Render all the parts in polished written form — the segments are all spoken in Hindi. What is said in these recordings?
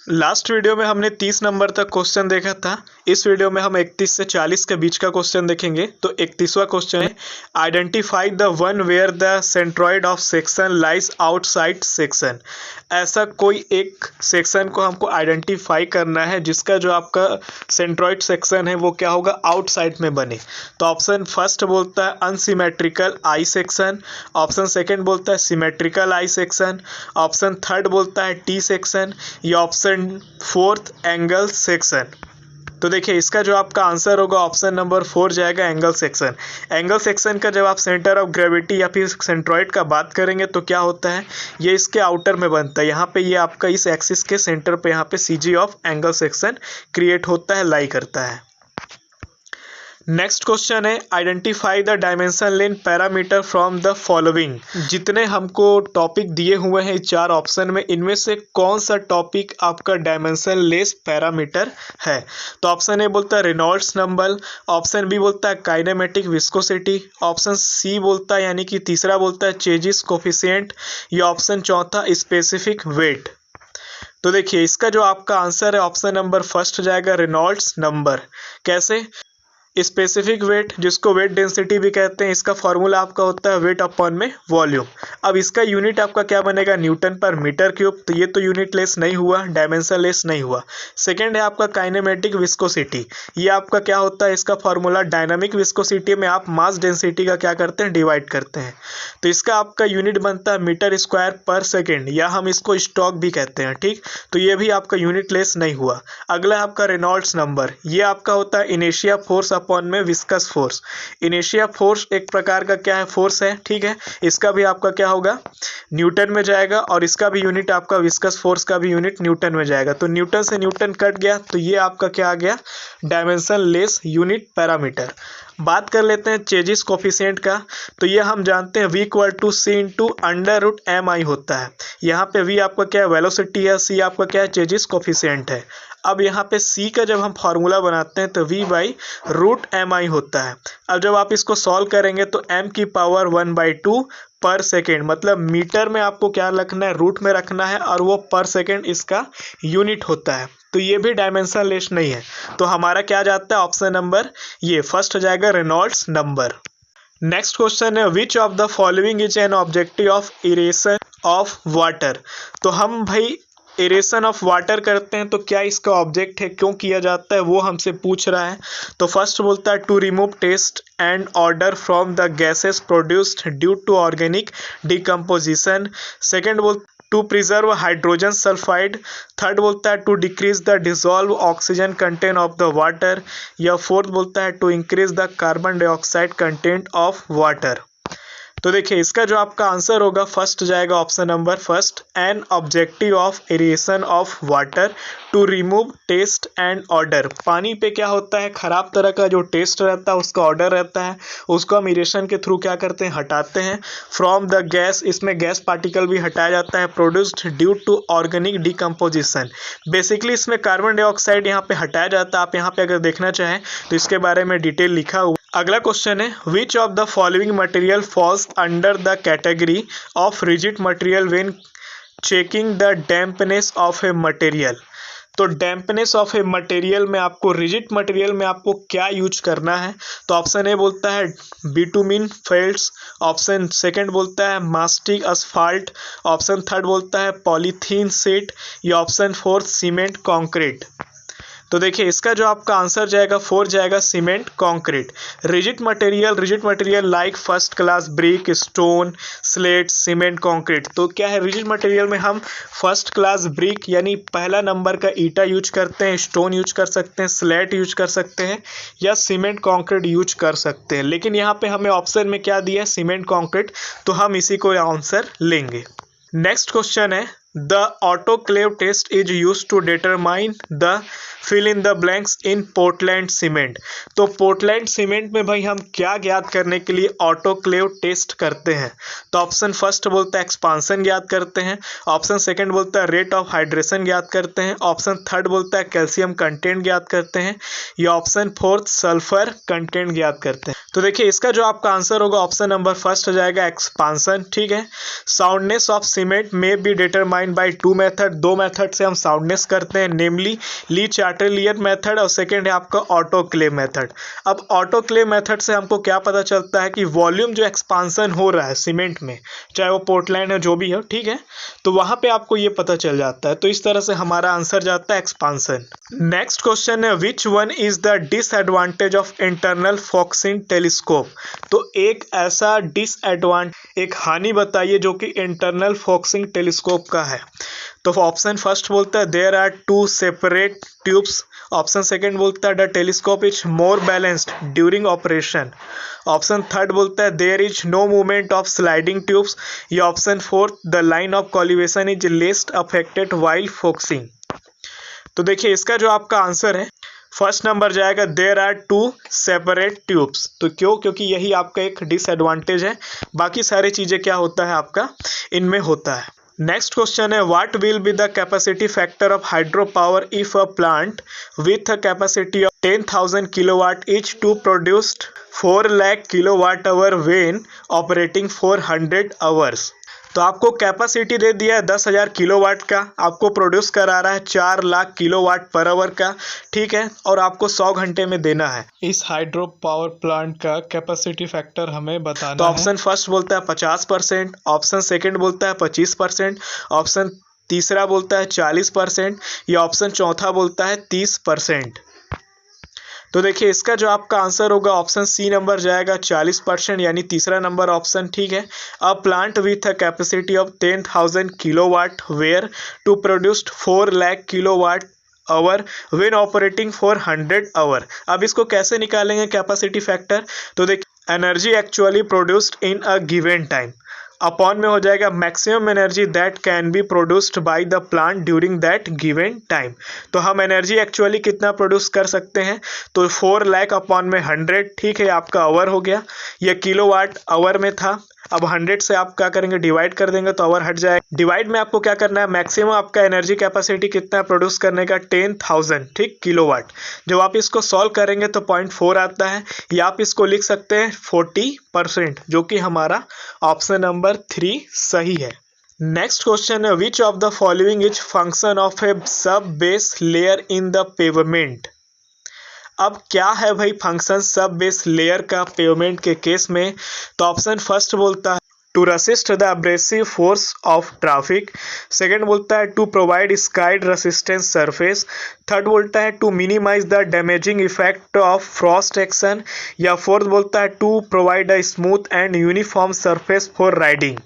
लास्ट वीडियो में हमने 30 नंबर तक क्वेश्चन देखा था। इस वीडियो में हम 31 से 40 के बीच का क्वेश्चन देखेंगे। तो 31वां क्वेश्चन है, identify the one where the centroid of section lies outside section. ऐसा कोई एक सेक्शन को हमको आइडेंटिफाई करना है जिसका जो आपका सेंट्रॉइड सेक्शन है वो क्या होगा, आउटसाइड में बने। तो ऑप्शन फर्स्ट बोलता है unsymmetrical I section, option second बोलता है symmetrical I section, option third बोलता है टी सेक्शन, या ऑप्शन फोर्थ एंगल सेक्शन। तो देखिए इसका जो आपका आंसर होगा ऑप्शन नंबर 4 जाएगा एंगल सेक्शन। एंगल सेक्शन का जब आप सेंटर ऑफ ग्रेविटी या फिर सेंट्रॉइड का बात करेंगे तो क्या होता है, ये इसके आउटर में बनता है। यहाँ पे ये आपका इस एक्सिस के सेंटर पे यहाँ पे CG of angle section create होता है, लाई करता है। नेक्स्ट क्वेश्चन है, identify the dimension lane parameter from the following. जितने हमको टॉपिक दिए हुए हैं 4 ऑप्शन में, इनमें से कौन सा टॉपिक आपका डायमेंशन लेस पैरामीटर है। तो ऑप्शन ए बोलता है रेनॉल्ड्स नंबर, ऑप्शन बी बोलता है काइनेमेटिक विस्कोसिटी, ऑप्शन सी बोलता है यानी कि तीसरा बोलता है चेजिस कोफिशिएंट, या ऑप्शन चौथा स्पेसिफिक वेट। तो देखिए इसका जो आपका आंसर है ऑप्शन नंबर फर्स्ट जाएगा रेनॉल्ड्स नंबर। कैसे, स्पेसिफिक वेट जिसको वेट डेंसिटी भी कहते हैं, इसका फॉर्मूला आपका होता है वेट अपॉन में वॉल्यूम। अब इसका यूनिट आपका क्या बनेगा, न्यूटन पर मीटर क्यूब। तो ये तो यूनिट लेस नहीं हुआ, डायमेंशन लेस नहीं हुआ। सेकेंड है आपका काइनेमेटिक विस्कोसिटी, ये आपका क्या होता है, इसका फॉर्मूला डायनामिक विस्कोसिटी में आप मास डेंसिटी का क्या करते हैं, डिवाइड करते हैं। तो इसका आपका यूनिट बनता है मीटर स्क्वायर पर सेकेंड, या हम इसको स्टॉक भी कहते हैं। ठीक, तो ये भी आपका यूनिट लेस नहीं हुआ। अगला आपका रेनॉल्ड्स नंबर, ये आपका होता है इनेशिया फोर्स अपॉन में विस्कस फोर्स। इनेशिया फोर्स एक प्रकार का क्या है, फोर्स है। ठीक है, इसका भी आपका क्या होगा, न्यूटन में जाएगा, और इसका भी यूनिट आपका विस्कस फोर्स का भी यूनिट न्यूटन में जाएगा। तो न्यूटन से न्यूटन कट गया, तो ये आपका क्या आ गया, डायमेंशन लेस यूनिट पैरामीटर। बात कर लेते हैं चेजिस कोफिशिएंट का। तो ये हम जानते हैं v equal to C into under root M I होता है। यहाँ पे v आपका क्या है, वेलोसिटी है, c आपका क्या है, चेजिस कोफिशिएंट है। अब यहाँ पे c का जब हम फार्मूला बनाते हैं तो v by root M I होता है। अब जब आप इसको सॉल्व करेंगे तो m की पावर 1/2 पर सेकेंड, मतलब मीटर में आपको क्या रखना है, रूट में रखना है, और वो पर सेकेंड इसका यूनिट होता है। तो ये भी डायमेंशन लेस नहीं है। तो हमारा क्या जाता है, ऑप्शन नंबर ये फर्स्ट हो जाएगा रेनॉल्ड्स नंबर। नेक्स्ट क्वेश्चन है, which of the following is an objective of aeration of water. तो हम भाई इरेशन ऑफ वाटर करते हैं तो क्या इसका ऑब्जेक्ट है, क्यों किया जाता है, वो हमसे पूछ रहा है। तो फर्स्ट बोलता है to remove taste and odour from the gases produced due to organic decomposition. Second बोलता to preserve hydrogen sulphide. Third बोलता है to decrease the dissolve oxygen content of the water, या फोर्थ बोलता है to increase the carbon dioxide content of water. तो देखिए इसका जो आपका आंसर होगा फर्स्ट जाएगा option number first, an objective of aeration of water to remove taste and order. पानी पे क्या होता है, खराब तरह का जो टेस्ट रहता है, उसका ऑर्डर रहता है, उसको हम इरेशन के थ्रू क्या करते हैं, हटाते हैं। फ्रॉम द गैस, इसमें गैस पार्टिकल भी हटाया जाता है। Produced due to organic decomposition, basically इसमें कार्बन डाइऑक्साइड यहाँ पे हटाया जाता है। आप यहाँ पे अगर देखना चाहें तो इसके बारे में डिटेल लिखा हुआ। अगला क्वेश्चन है, which of the following material falls under the category of rigid material when checking the dampness of a material. तो डैम्पनेस ऑफ ए मटेरियल में आपको, रिजिड मटेरियल में आपको क्या यूज करना है। तो ऑप्शन ए बोलता है बिटुमिन फेल्ट्स, ऑप्शन सेकंड बोलता है मास्टिक असफाल्ट, ऑप्शन थर्ड बोलता है पॉलीथीन शीट, या ऑप्शन फोर्थ सीमेंट कॉन्क्रीट। तो देखिए इसका जो आपका आंसर जाएगा 4 जाएगा cement concrete. Rigid material like first class brick, stone, slate, cement concrete. तो क्या है, रिजिड मटेरियल में हम फर्स्ट क्लास ब्रिक यानी पहला नंबर का ईटा यूज करते हैं, स्टोन यूज कर सकते हैं, स्लेट यूज कर सकते हैं, या सीमेंट कॉन्क्रीट यूज कर सकते हैं। लेकिन यहाँ पे हमें ऑप्शन में क्या दिया है, सीमेंट कॉन्क्रीट, तो हम इसी को आंसर लेंगे। नेक्स्ट क्वेश्चन है, the autoclave test is use to determine the fill in the blanks in Portland cement. तो पोर्टलैंड सीमेंट में भाई हम क्या ज्ञात करने के लिए ऑटोक्लेव टेस्ट करते हैं। तो ऑप्शन फर्स्ट बोलता है एक्सपांसन ज्ञात करते हैं, ऑप्शन सेकंड बोलता है रेट ऑफ हाइड्रेशन ज्ञात करते हैं, ऑप्शन थर्ड बोलता है कैल्शियम कंटेंट ज्ञात करते हैं, या ऑप्शन फोर्थ सल्फर कंटेंट ज्ञात करते हैं। तो देखिए इसका जो आपका आंसर होगा ऑप्शन नंबर फर्स्ट हो जाएगा एक्सपांसन। ठीक है, साउंडनेस ऑफ सीमेंट में be determine determine by two method, दो मेथड से हम साउंडनेस करते हैं, नेमली ली चार्टेलियर मेथड और सेकेंड है आपका ऑटोक्लेव मेथड। अब ऑटोक्लेव मेथड से हमको क्या पता चलता है कि वॉल्यूम जो एक्सपांसन हो रहा है सीमेंट में, चाहे वो पोर्टलैंड है जो भी है, ठीक है, तो वहां पे आपको ये पता चल जाता है। तो इस तरह से हमारा आंसर जाता है एक्सपांसन। नेक्स्ट क्वेश्चन है which one is the disadvantage of internal focusing telescope. तो एक ऐसा एक हानि बताइए जो कि इंटरनल फोकसिंग टेलीस्कोप का है। तो ऑप्शन फर्स्ट बोलता है there are two separate tubes. Option second बोलता है the telescope is more balanced during operation. Option third बोलता है there is no movement of sliding tubes. या option fourth the line of collimation is less affected while focusing. तो देखिए इसका जो आपका आंसर है फर्स्ट नंबर जाएगा there are two separate tubes. तो क्यों? क्योंकि यही आपका एक डिसएडवांटेज है, बाकी सारी चीज़ें क्या होता है आपका इनमें होता है। नेक्स्ट क्वेश्चन है what will be the capacity factor of hydro power if a plant with a capacity of 10,000 kilowatt each to produced 4 lakh kilowatt hour when operating for 100 hours. तो आपको कैपेसिटी दे दिया है 10,000 किलोवाट का, आपको प्रोड्यूस करा रहा है 4 लाख किलोवाट पर आवर का, ठीक है, और आपको 100 घंटे में देना है। इस हाइड्रो पावर प्लांट का कैपेसिटी फैक्टर हमें बताना है। तो ऑप्शन फर्स्ट बोलता है 50%, ऑप्शन सेकंड बोलता है 25%, ऑप्शन तीसरा बोलता है 40%, या ऑप्शन चौथा बोलता है 30%। तो देखिए इसका जो आपका आंसर होगा ऑप्शन सी नंबर जाएगा 40%, यानी तीसरा नंबर ऑप्शन ठीक है। A plant with a capacity of 10,000 kilowatt where to produced 4 lakh kilowatt hour when operating for 100 hour. अब इसको कैसे निकालेंगे कैपेसिटी फैक्टर? तो देखिए energy actually produced in a given time upon में हो जाएगा maximum energy that can be produced by the plant during that given time. तो हम एनर्जी एक्चुअली कितना प्रोड्यूस कर सकते हैं? तो 4 लाख अपॉन में 100, ठीक है, आपका आवर हो गया। यह किलोवाट आवर में था, अब 100 से आप क्या करेंगे डिवाइड कर देंगे तो आवर हट जाएगा। डिवाइड में आपको क्या करना है, मैक्सिमम आपका एनर्जी कैपेसिटी कितना प्रोड्यूस करने का 10,000, ठीक, किलोवाट। जब आप इसको सॉल्व करेंगे तो 0.4 आता है, या आप इसको लिख सकते हैं 40%, जो कि हमारा ऑप्शन नंबर 3 सही है। नेक्स्ट क्वेश्चन है which of the following is function of a sub base layer in the pavement. अब क्या है भाई फंक्शन सब बेस लेयर का पेवमेंट के केस में? तो ऑप्शन फर्स्ट बोलता है to resist the abrasive force of traffic, second बोलता है to provide skid resistance surface, third बोलता है to minimise the damaging effect of frost action, या फोर्थ बोलता है to provide a smooth and uniform surface for riding.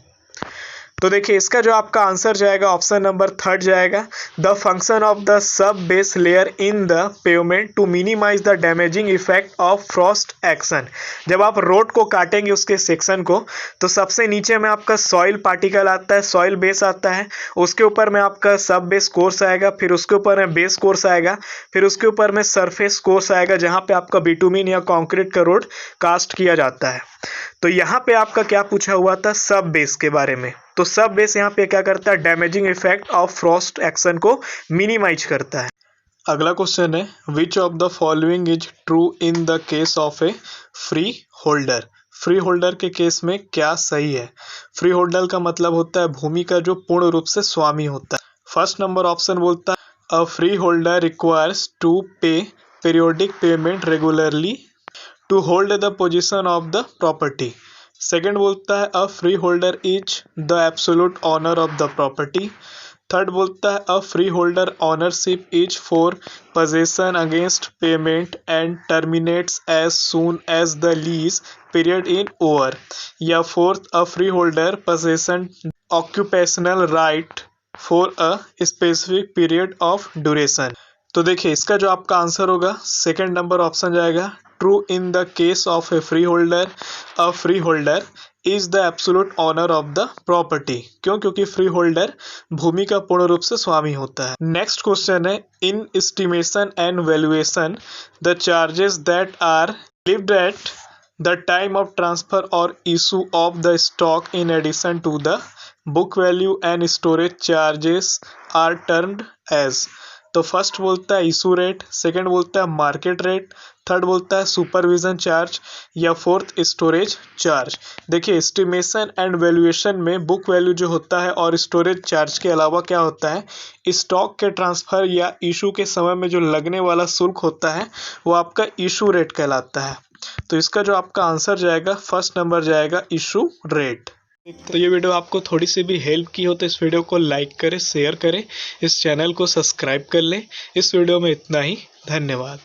तो देखिए इसका जो आपका आंसर जाएगा ऑप्शन नंबर थर्ड जाएगा the function of the sub base layer in the pavement to minimise the damaging effect of frost action. जब आप रोड को काटेंगे उसके सेक्शन को तो सबसे नीचे में आपका सॉइल पार्टिकल आता है, सॉइल बेस आता है, उसके ऊपर में आपका सब बेस कोर्स आएगा, फिर उसके ऊपर में बेस कोर्स आएगा, फिर उसके ऊपर में सरफेस कोर्स आएगा जहाँ पे आपका बिटुमिन या कंक्रीट का रोड कास्ट किया जाता है। तो यहाँ पे आपका क्या पूछा हुआ था, सब बेस के बारे में। तो सब बेस यहाँ पे क्या करता है, damaging effect of frost action को मिनिमाइज करता है। अगला क्वेश्चन है which of the following is true in the case of a free holder. Free holder के केस में क्या सही है? फ्री होल्डर का मतलब होता है भूमि का जो पूर्ण रूप से स्वामी होता है। फर्स्ट नंबर ऑप्शन बोलता है a free holder requires to pay periodic payment regularly to hold the position of the property. Second बोलता है a free holder is the absolute owner of the property. Third बोलता है a free holder ownership is for possession against payment and terminates as soon as the lease period is over। या fourth a free holder possession occupational right for a specific period of duration। तो देखिए इसका जो आपका आंसर होगा सेकेंड नंबर ऑप्शन जाएगा true in the case of a free holder a free holder is the absolute owner of the property. क्यों? क्योंकि फ्री होल्डर भूमि का पूर्ण रूप से स्वामी होता है। नेक्स्ट क्वेश्चन है in estimation and valuation the charges that are levied at the time of transfer or issue of the stock in addition to the book value and storage charges are termed as. तो फर्स्ट बोलता है इशू रेट, सेकंड बोलता है मार्केट रेट, थर्ड बोलता है सुपरविजन चार्ज, या फोर्थ स्टोरेज चार्ज। देखिए एस्टिमेशन एंड वैल्यूएशन में बुक वैल्यू जो होता है और स्टोरेज चार्ज के अलावा क्या होता है, स्टॉक के ट्रांसफर या इशू के समय में जो लगने वाला शुल्क होता है वो आपका इशू रेट कहलाता है। तो इसका जो आपका आंसर जाएगा फर्स्ट नंबर जाएगा इशू रेट। तो ये वीडियो आपको थोड़ी सी भी हेल्प की हो तो इस वीडियो को लाइक करें, शेयर करें, इस चैनल को सब्सक्राइब कर लें। इस वीडियो में इतना ही, धन्यवाद।